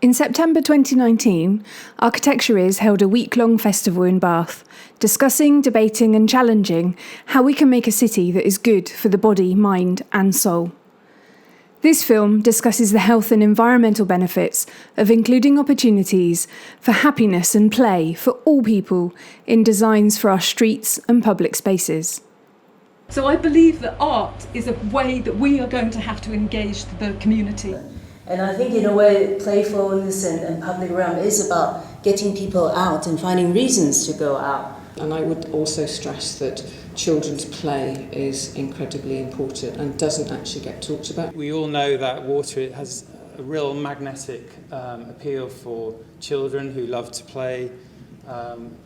In September 2019, Architecture Is held a week-long festival in Bath, discussing, debating and challenging how we can make a city that is good for the body, mind and soul. This film discusses the health and environmental benefits of including opportunities for happiness and play for all people in designs for our streets and public spaces. So I believe that art is a way that we are going to have to engage the community. And I think in a way playfulness and public realm is about getting people out and finding reasons to go out. And I would also stress that children's play is incredibly important and doesn't actually get talked about. We all know that water has a real magnetic appeal for children who love to play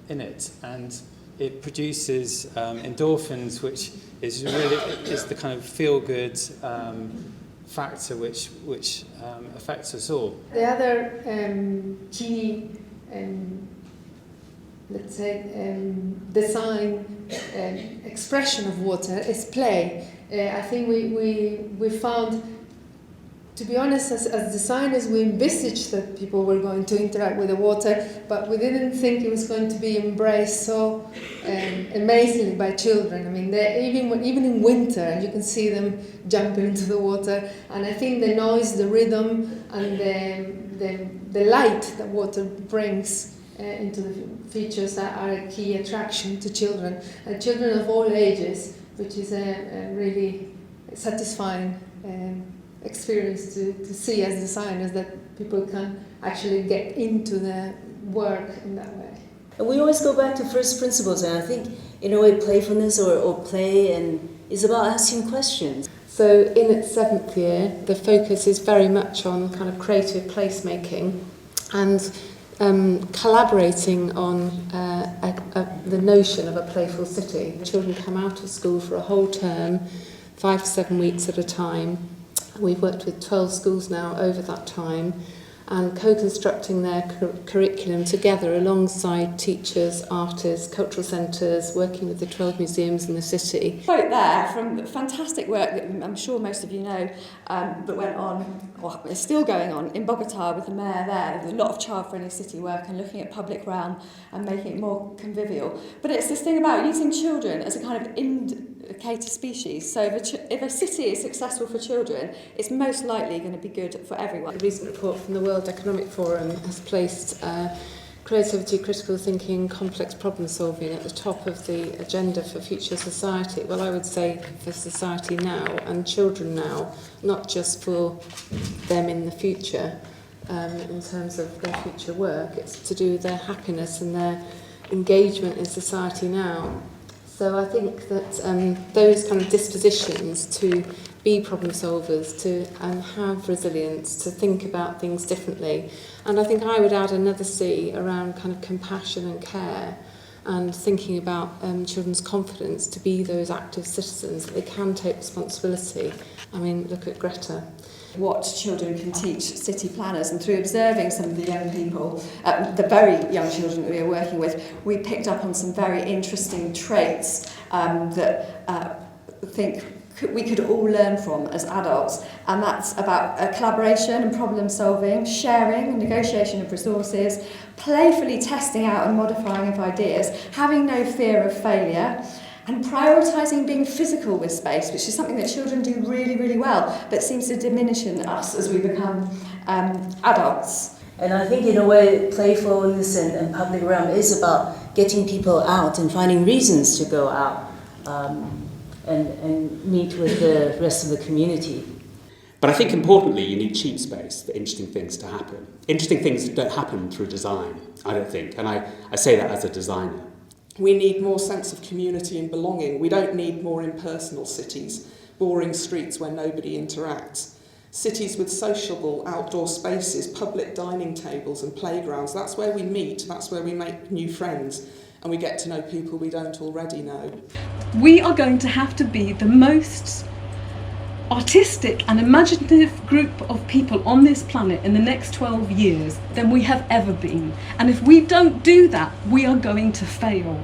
in it, and it produces endorphins, which is the kind of feel-good factor which affects us all. The other key, let's say, design expression of water is play. I think we found, to be honest, as designers, we envisaged that people were going to interact with the water, but we didn't think it was going to be embraced so amazingly by children. I mean, even in winter, you can see them jumping into the water, and I think the noise, the rhythm, and the light that water brings into the features are a key attraction to children, and children of all ages, which is a really satisfying experience to see as designers, that people can actually get into the work in that way. And we always go back to first principles, and I think in a way playfulness or play is about asking questions. So in its 7th year, the focus is very much on kind of creative placemaking and collaborating on the notion of a playful city. Children come out of school for a whole term, 5 to 7 weeks at a time. We've worked with 12 schools now over that time, and co-constructing their curriculum together alongside teachers, artists, cultural centres, working with the 12 museums in the city. Quote there from fantastic work that I'm sure most of you know, that went on, or is still going on, in Bogota with the mayor there. There's a lot of child-friendly city work and looking at public realm and making it more convivial. But it's this thing about using children as a kind of indicator species. So if a city is successful for children, it's most likely going to be good for everyone. A recent report from the World Economic Forum has placed creativity, critical thinking, complex problem solving at the top of the agenda for future society. Well, I would say for society now and children now, not just for them in the future in terms of their future work. It's to do with their happiness and their engagement in society now. So I think that those kind of dispositions to be problem solvers, to have resilience, to think about things differently. And I think I would add another C around kind of compassion and care, and thinking about children's confidence to be those active citizens, that they can take responsibility. I mean, look at Greta. What children can teach city planners, and through observing some of the young people, the very young children that we are working with, we picked up on some very interesting traits that I think we could all learn from as adults, and that's about collaboration and problem solving, sharing and negotiation of resources, playfully testing out and modifying of ideas, having no fear of failure, and prioritising being physical with space, which is something that children do really, really well, but seems to diminish in us as we become adults. And I think in a way playfulness and public realm is about getting people out and finding reasons to go out and meet with the rest of the community. But I think importantly you need cheap space for interesting things to happen. Interesting things don't happen through design, I don't think, and I say that as a designer. We need more sense of community and belonging. We don't need more impersonal cities, boring streets where nobody interacts. Cities with sociable outdoor spaces, public dining tables and playgrounds, that's where we meet, that's where we make new friends, and we get to know people we don't already know. We are going to have to be the most artistic and imaginative group of people on this planet in the next 12 years than we have ever been. And if we don't do that, we are going to fail.